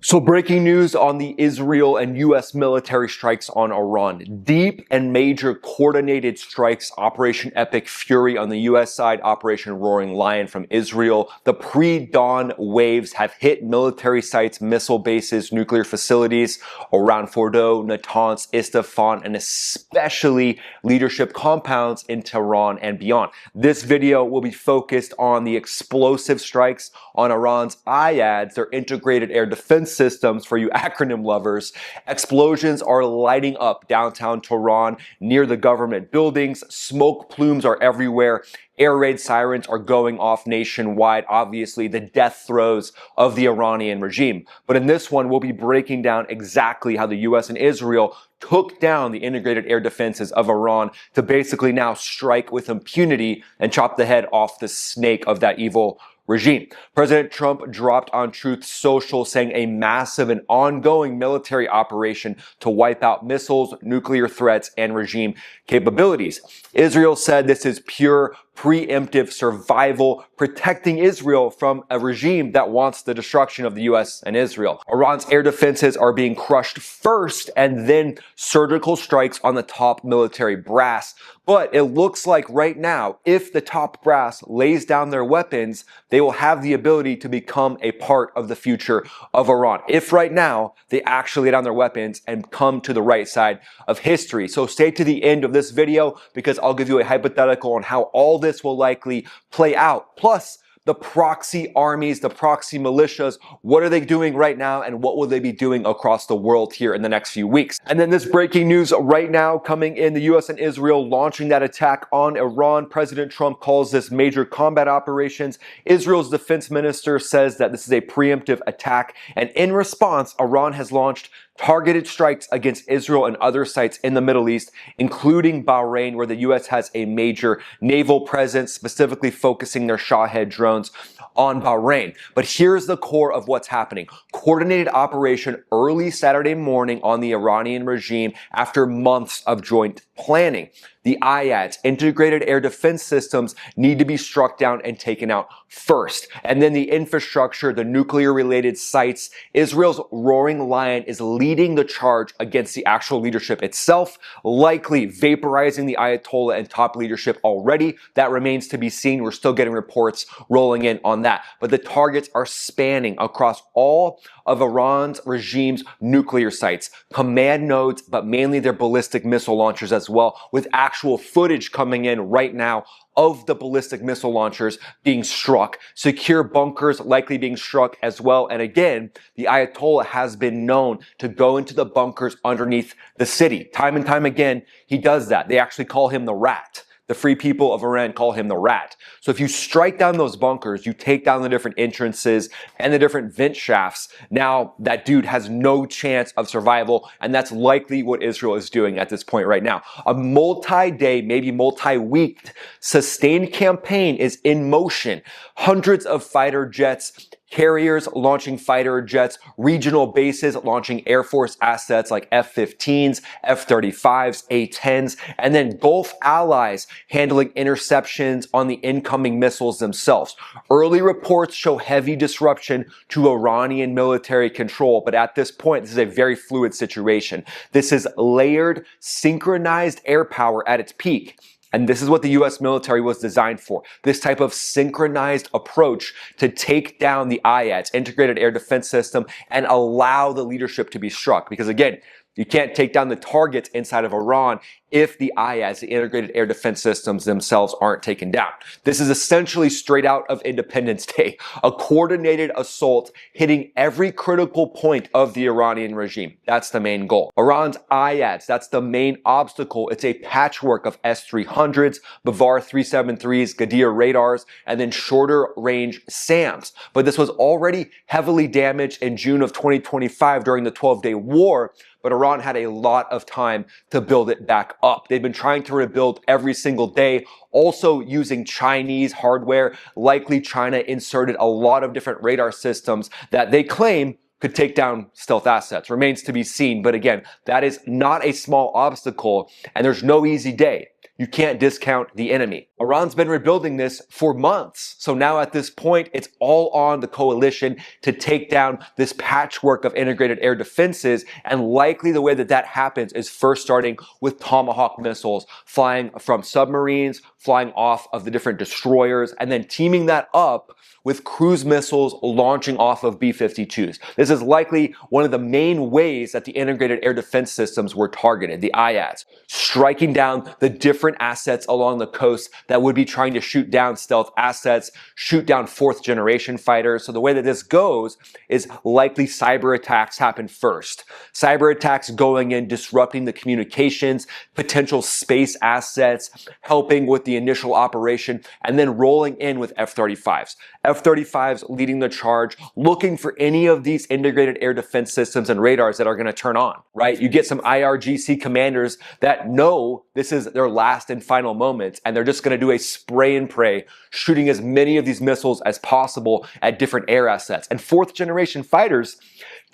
So breaking news on the Israel and U.S. military strikes on Iran. Deep and major coordinated strikes, Operation Epic Fury on the U.S. side, Operation Roaring Lion from Israel. The pre-dawn waves have hit military sites, missile bases, nuclear facilities around Fordo, Natanz, Isfahan, and especially leadership compounds in Tehran and beyond. This video will be focused on the explosive strikes on Iran's IADs, their integrated air defense systems for you acronym lovers. Explosions are lighting up downtown Tehran near the government buildings. Smoke plumes are everywhere. Air raid sirens are going off nationwide, obviously the death throes of the Iranian regime. But in this one, we'll be breaking down exactly how the US and Israel took down the integrated air defenses of Iran to basically now strike with impunity and chop the head off the snake of that evil regime. President Trump dropped on Truth Social saying a massive and ongoing military operation to wipe out missiles, nuclear threats, and regime capabilities. Israel said this is pure preemptive survival, protecting Israel from a regime that wants the destruction of the US and Israel. Iran's air defenses are being crushed first, and then surgical strikes on the top military brass. But it looks like right now, if the top brass lays down their weapons, they will have the ability to become a part of the future of Iran. If right now, they actually lay down their weapons and come to the right side of history. So stay to the end of this video because I'll give you a hypothetical on how all this will likely play out. Plus, the proxy armies, the proxy militias, what are they doing right now and what will they be doing across the world here in the next few weeks? And then this breaking news right now coming in, the US and Israel launching that attack on Iran. President Trump calls this major combat operations. Israel's defense minister says that this is a preemptive attack. And in response, Iran has launched targeted strikes against Israel and other sites in the Middle East, including Bahrain, where the U.S. has a major naval presence, specifically focusing their Shahed drones on Bahrain. But here's the core of what's happening. Coordinated operation early Saturday morning on the Iranian regime after months of joint planning. The IADs, integrated air defense systems, need to be struck down and taken out first. And then the infrastructure, the nuclear-related sites. Israel's Roaring Lion is leading the charge against the actual leadership itself, likely vaporizing the Ayatollah and top leadership already. That remains to be seen. We're still getting reports rolling in on that. But the targets are spanning across all of Iran's regime's nuclear sites, command nodes, but mainly their ballistic missile launchers as well, with actual footage coming in right now of the ballistic missile launchers being struck, secure bunkers likely being struck as well. And again, the Ayatollah has been known to go into the bunkers underneath the city. Time and time again, he does that. They actually call him the Rat. The free people of Iran call him the Rat. So if you strike down those bunkers, you take down the different entrances and the different vent shafts, now that dude has no chance of survival, and that's likely what Israel is doing at this point right now. A multi-day, maybe multi-week sustained campaign is in motion. Hundreds of fighter jets, carriers launching fighter jets, regional bases launching Air Force assets like F-15s, F-35s, A-10s, and then Gulf allies handling interceptions on the incoming missiles themselves. Early reports show heavy disruption to Iranian military control, but at this point, this is a very fluid situation. This is layered, synchronized air power at its peak. And this is what the US military was designed for. This type of synchronized approach to take down the IADs, integrated air defense system, and allow the leadership to be struck. Because again, you can't take down the targets inside of Iran if the IADs, the integrated air defense systems themselves, aren't taken down. This is essentially straight out of Independence Day, a coordinated assault hitting every critical point of the Iranian regime. That's the main goal. Iran's IADs, that's the main obstacle. It's a patchwork of S-300s, Bavar 373s, Gadir radars, and then shorter range SAMs. But this was already heavily damaged in June of 2025 during the 12-day war, but Iran had a lot of time to build it back up. They've been trying to rebuild every single day, also using Chinese hardware. Likely China inserted a lot of different radar systems that they claim could take down stealth assets. Remains to be seen, but again, that is not a small obstacle, and there's no easy day. you can't discount the enemy. Iran's been rebuilding this for months. So now at this point, it's all on the coalition to take down this patchwork of integrated air defenses. And likely the way that that happens is first starting with Tomahawk missiles flying from submarines, flying off of the different destroyers, and then teaming that up with cruise missiles launching off of B-52s. This is likely one of the main ways that the integrated air defense systems were targeted, the IADs, striking down the different assets along the coast that would be trying to shoot down stealth assets, shoot down fourth generation fighters. So the way that this goes is likely cyber attacks happen first. Cyber attacks going in, disrupting the communications, potential space assets, helping with the initial operation, and then rolling in with F-35s. F-35s leading the charge, looking for any of these integrated air defense systems and radars that are going to turn on, right? You get some IRGC commanders that know this is their last and final moments, and they're just going to do a spray and pray, shooting as many of these missiles as possible at different air assets. And fourth generation fighters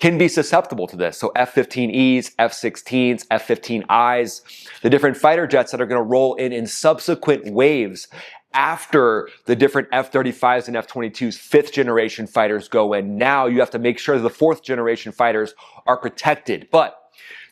can be susceptible to this. So F-15Es, F-16s, F-15Is, the different fighter jets that are going to roll in subsequent waves after the different F-35s and F-22s, fifth generation fighters go in. Now you have to make sure the fourth generation fighters are protected. But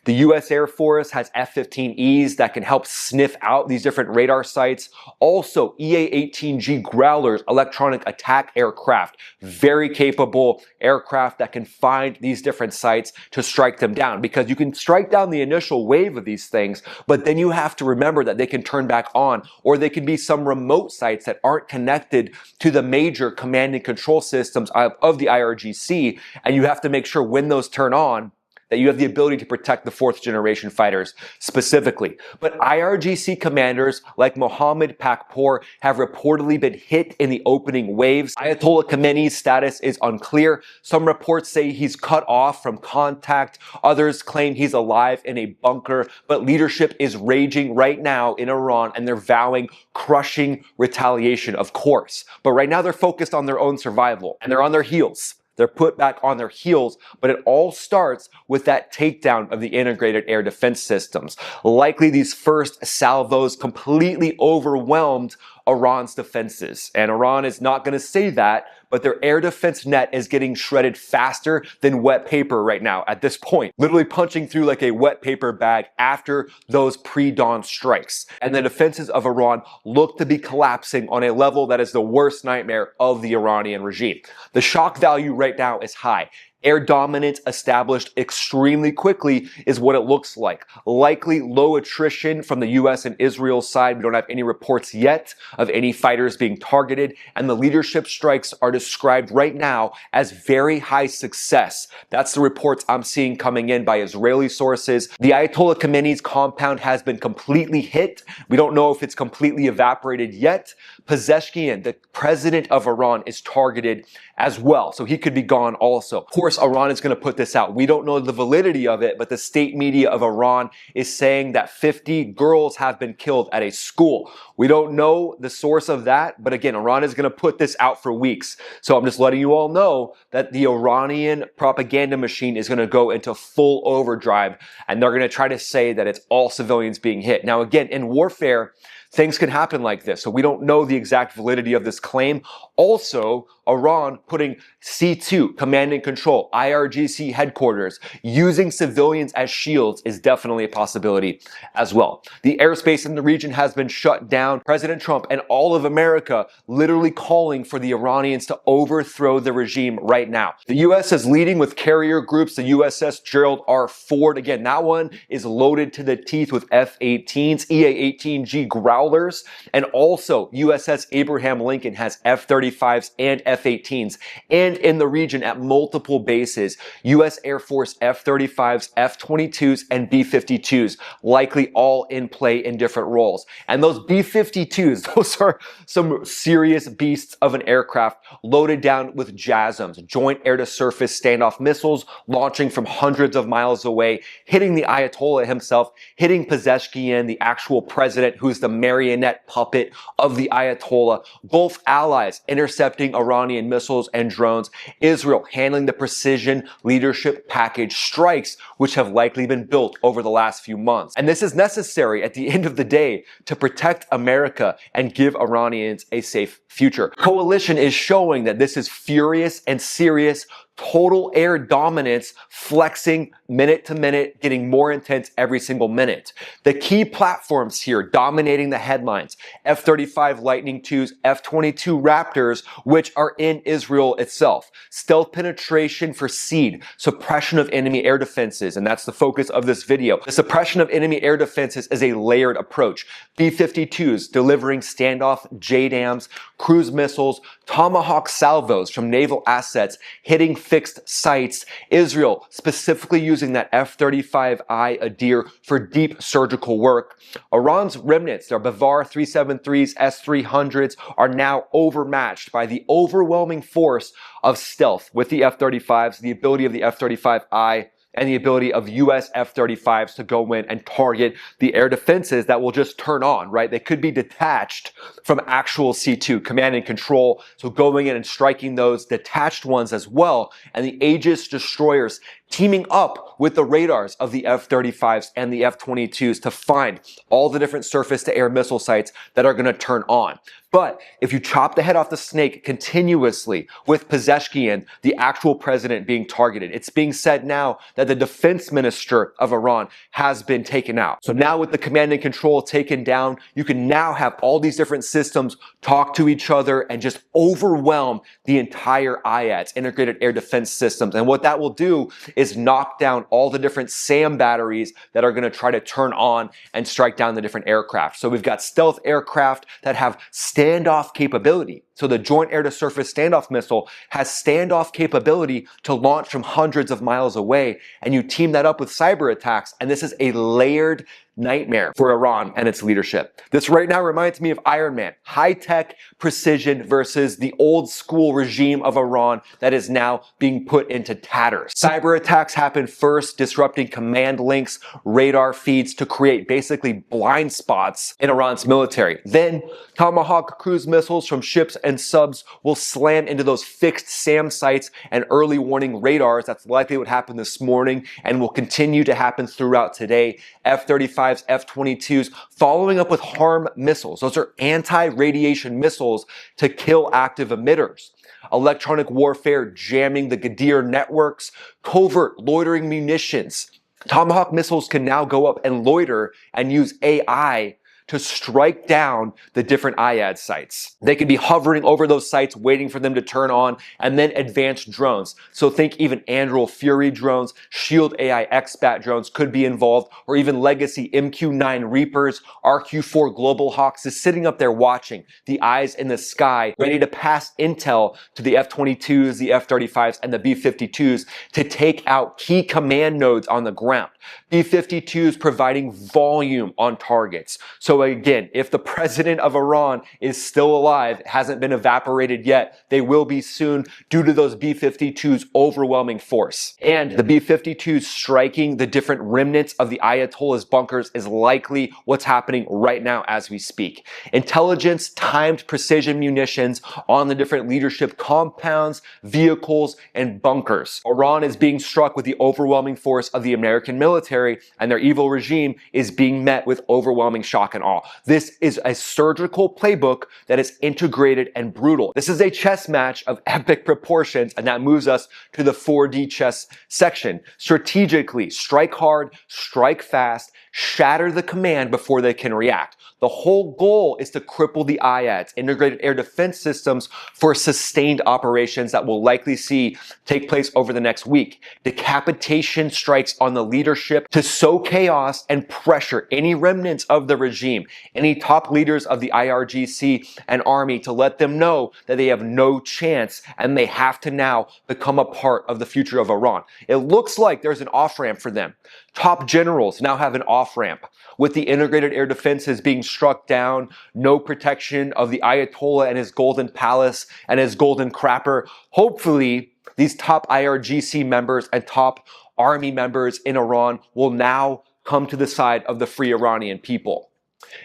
the U.S. Air Force has F-15Es that can help sniff out these different radar sites. Also, EA-18G Growlers, electronic attack aircraft, very capable aircraft that can find these different sites to strike them down. Because you can strike down the initial wave of these things, but then you have to remember that they can turn back on, or they can be some remote sites that aren't connected to the major command and control systems of the IRGC, and you have to make sure when those turn on, that you have the ability to protect the fourth generation fighters specifically. But IRGC commanders like Mohammed Pakpour have reportedly been hit in the opening waves. Ayatollah Khamenei's status is unclear. Some reports say he's cut off from contact. Others claim he's alive in a bunker. But leadership is raging right now in Iran, and they're vowing crushing retaliation, of course. But right now they're focused on their own survival, and they're on their heels. They're put back on their heels, but it all starts with that takedown of the integrated air defense systems. Likely these first salvos completely overwhelmed Iran's defenses. And Iran is not going to say that, but their air defense net is getting shredded faster than wet paper right now at this point. Literally punching through like a wet paper bag after those pre-dawn strikes. And the defenses of Iran look to be collapsing on a level that is the worst nightmare of the Iranian regime. The shock value right now is high. Air dominance established extremely quickly is what it looks like. Likely low attrition from the US and Israel side. We don't have any reports yet of any fighters being targeted, and the leadership strikes are described right now as very high success. That's the reports I'm seeing coming in by Israeli sources. The Ayatollah Khamenei's compound has been completely hit. We don't know if it's completely evaporated yet. Pezeshkian, the president of Iran, is targeted as well, so he could be gone also. Of course, Iran is going to put this out. We don't know the validity of it, but the state media of Iran is saying that 50 girls have been killed at a school. We don't know the source of that, but again, Iran is going to put this out for weeks. So I'm just letting you all know that the Iranian propaganda machine is going to go into full overdrive, and they're going to try to say that it's all civilians being hit. Now, again, in warfare, things can happen like this, so we don't know the exact validity of this claim. Also, Iran putting C2, command and control, IRGC headquarters, using civilians as shields is definitely a possibility as well. The airspace in the region has been shut down. President Trump and all of America literally calling for the Iranians to overthrow the regime right now. The U.S. is leading with carrier groups, the USS Gerald R. Ford. Again, that one is loaded to the teeth with F-18s, EA-18G Growlers, and also USS Abraham Lincoln has F-35s and F-18s. And in the region at multiple bases, U.S. Air Force F-35s, F-22s, and B-52s, likely all in play in different roles. And those B-52s, those are some serious beasts of an aircraft loaded down with JASSMs, joint air-to-surface standoff missiles, launching from hundreds of miles away, hitting the Ayatollah himself, hitting Pezeshkian, the actual president, who's the marionette puppet of the Ayatollah, Gulf allies intercepting Iranian missiles and drones, Israel handling the precision leadership package strikes which have likely been built over the last few months. And this is necessary at the end of the day to protect America and give Iranians a safe future. Coalition is showing that this is furious and serious, total air dominance, flexing minute to minute, getting more intense every single minute. The key platforms here dominating the headlines: F-35 Lightning IIs, F-22 Raptors, which are in Israel itself. Stealth penetration for SEAD, suppression of enemy air defenses, and that's the focus of this video. The suppression of enemy air defenses is a layered approach. B-52s delivering standoff JDAMs, cruise missiles, Tomahawk salvos from naval assets hitting fixed sites. Israel specifically using that F-35I Adir for deep surgical work. Iran's remnants, their Bavar 373s, S-300s, are now overmatched by the overwhelming force of stealth with the F-35s, the ability of the F-35I, and the ability of US F-35s to go in and target the air defenses that will just turn on, right? They could be detached from actual C2, command and control, so going in and striking those detached ones as well, and the Aegis destroyers teaming up with the radars of the F-35s and the F-22s to find all the different surface-to-air missile sites that are going to turn on. But if you chop the head off the snake continuously with Pezeshkian, the actual president, being targeted, it's being said now that the defense minister of Iran has been taken out. So now with the command and control taken down, you can now have all these different systems talk to each other and just overwhelm the entire IADS, integrated air defense systems. And what that will do is knock down all the different SAM batteries that are going to try to turn on and strike down the different aircraft. So we've got stealth aircraft that have standoff capability. So the Joint Air-to-Surface Standoff Missile has standoff capability to launch from hundreds of miles away, and you team that up with cyber attacks, and this is a layered nightmare for Iran and its leadership. This right now reminds me of Iron Man. High-tech precision versus the old-school regime of Iran that is now being put into tatters. Cyber attacks happen first, disrupting command links, radar feeds to create basically blind spots in Iran's military. Then Tomahawk cruise missiles from ships and subs will slam into those fixed SAM sites and early warning radars. That's likely what happened this morning and will continue to happen throughout today. F-35s, F-22s, following up with HARM missiles. Those are anti-radiation missiles to kill active emitters. Electronic warfare jamming the Gadir networks, covert loitering munitions. Tomahawk missiles can now go up and loiter and use AI to strike down the different IAD sites. They could be hovering over those sites waiting for them to turn on, and then advanced drones. So think even Anduril Fury drones, Shield AI X-Bat drones could be involved, or even legacy MQ-9 Reapers, RQ-4 Global Hawks is sitting up there watching, the eyes in the sky, ready to pass intel to the F-22s, the F-35s, and the B-52s to take out key command nodes on the ground. B-52s providing volume on targets. So again, if the president of Iran is still alive, hasn't been evaporated yet, they will be soon due to those B-52s' overwhelming force. And the B-52s striking the different remnants of the Ayatollah's bunkers is likely what's happening right now as we speak. Intelligence timed precision munitions on the different leadership compounds, vehicles, and bunkers. Iran is being struck with the overwhelming force of the American military, and their evil regime is being met with overwhelming shock and awe. This is a surgical playbook that is integrated and brutal. This is a chess match of epic proportions, and that moves us to the 4D chess section. Strategically, strike hard, strike fast, shatter the command before they can react. The whole goal is to cripple the IADS, integrated air defense systems, for sustained operations that we'll likely see take place over the next week. Decapitation strikes on the leadership to sow chaos and pressure any remnants of the regime, any top leaders of the IRGC and army, to let them know that they have no chance and they have to now become a part of the future of Iran. It looks like there's an off-ramp for them. Top generals now have an off-ramp. With the integrated air defenses being struck down, no protection of the Ayatollah and his golden palace and his golden crapper, hopefully these top IRGC members and top army members in Iran will now come to the side of the free Iranian people.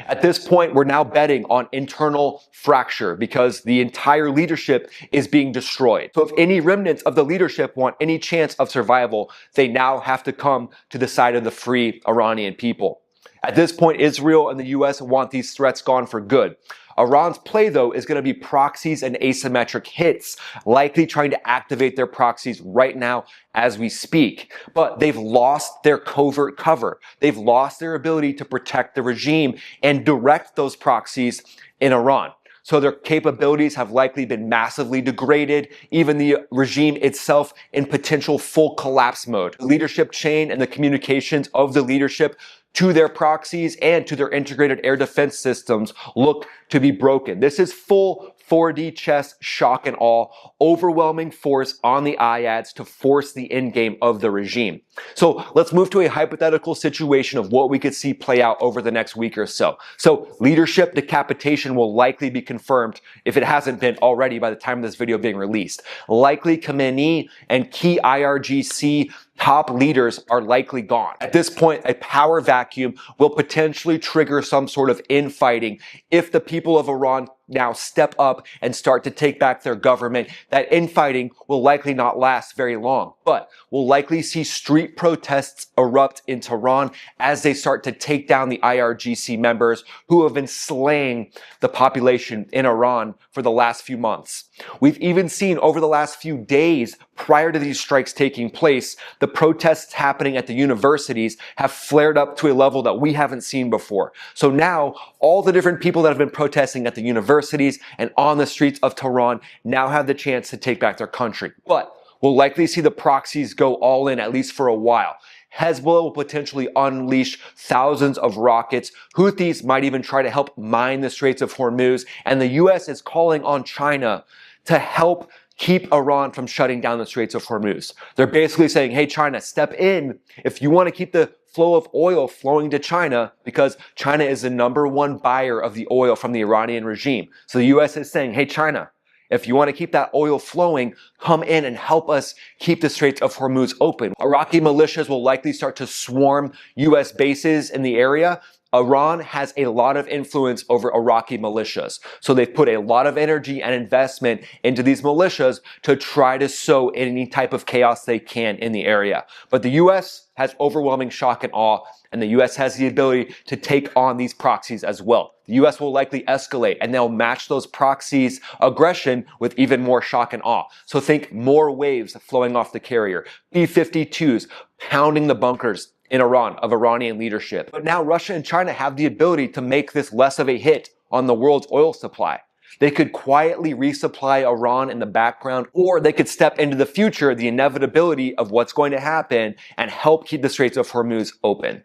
At this point, we're now betting on internal fracture because the entire leadership is being destroyed. So if any remnants of the leadership want any chance of survival, they now have to come to the side of the free Iranian people. At this point, Israel and the US want these threats gone for good. Iran's play, though, is going to be proxies and asymmetric hits, likely trying to activate their proxies right now as we speak. But they've lost their covert cover. They've lost their ability to protect the regime and direct those proxies in Iran. So their capabilities have likely been massively degraded, even the regime itself in potential full collapse mode. The leadership chain and the communications of the leadership to their proxies and to their integrated air defense systems look to be broken. This is full 4D chess, shock and awe, overwhelming force on the IADs to force the endgame of the regime. So let's move to a hypothetical situation of what we could see play out over the next week or so. So leadership decapitation will likely be confirmed if it hasn't been already by the time of this video being released. Likely Khamenei and key IRGC top leaders are likely gone. At this point, a power vacuum will potentially trigger some sort of infighting if the people of Iran now step up and start to take back their government. That infighting will likely not last very long, but we'll likely see street protests erupt in Tehran as they start to take down the IRGC members who have been slaying the population in Iran for the last few months. We've even seen over the last few days prior to these strikes taking place, the protests happening at the universities have flared up to a level that we haven't seen before. So now all the different people that have been protesting at the universities and on the streets of Tehran now have the chance to take back their country. But we'll likely see the proxies go all in, at least for a while. Hezbollah will potentially unleash thousands of rockets. Houthis might even try to help mine the Straits of Hormuz. And the US is calling on China to help keep Iran from shutting down the Straits of Hormuz. They're basically saying, hey, China, step in if you want to keep the flow of oil flowing to China, because China is the #1 buyer of the oil from the Iranian regime. So the US is saying, hey, China, if you want to keep that oil flowing, come in and help us keep the Straits of Hormuz open. Iraqi militias will likely start to swarm US bases in the area. Iran has a lot of influence over Iraqi militias. So they've put a lot of energy and investment into these militias to try to sow any type of chaos they can in the area. But the US has overwhelming shock and awe, and the US has the ability to take on these proxies as well. The US will likely escalate, and they'll match those proxies' aggression with even more shock and awe. So think more waves flowing off the carrier, B-52s pounding the bunkers in Iran of Iranian leadership. But now Russia and China have the ability to make this less of a hit on the world's oil supply. They could quietly resupply Iran in the background, or they could step into the future, the inevitability of what's going to happen, and help keep the Straits of Hormuz open.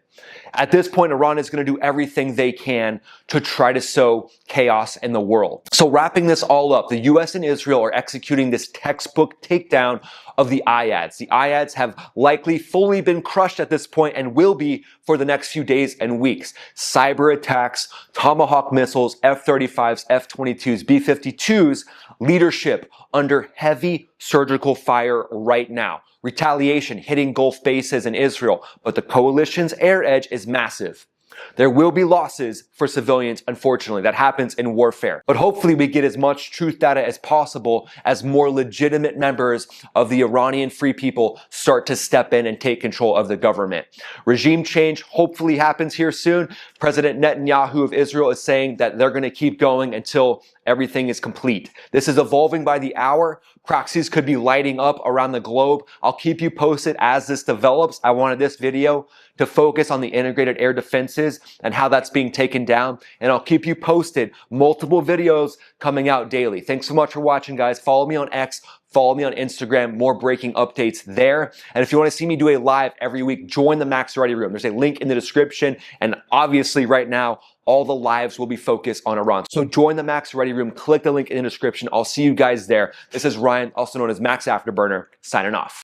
At this point, Iran is going to do everything they can to try to sow chaos in the world. So wrapping this all up, the US and Israel are executing this textbook takedown of the IADs. The IADs have likely fully been crushed at this point and will be for the next few days and weeks. Cyber attacks, Tomahawk missiles, F-35s, F-22s, B-52s, leadership under heavy surgical fire right now. Retaliation hitting Gulf bases in Israel, but the coalition's air edge is massive. There will be losses for civilians, unfortunately. That happens in warfare. But hopefully we get as much truth data as possible as more legitimate members of the Iranian free people start to step in and take control of the government. Regime change hopefully happens here soon. President Netanyahu of Israel is saying that they're going to keep going until everything is complete. This is evolving by the hour. Proxies could be lighting up around the globe. I'll keep you posted as this develops. I wanted this video to focus on the integrated air defenses and how that's being taken down. And I'll keep you posted. Multiple videos coming out daily. Thanks so much for watching, guys. Follow me on X. Follow me on Instagram. More breaking updates there. And if you want to see me do a live every week, join the Max Ready Room. There's a link in the description. And obviously right now, all the lives will be focused on Iran. So join the Max Ready Room. Click the link in the description. I'll see you guys there. This is Ryan, also known as Max Afterburner, signing off.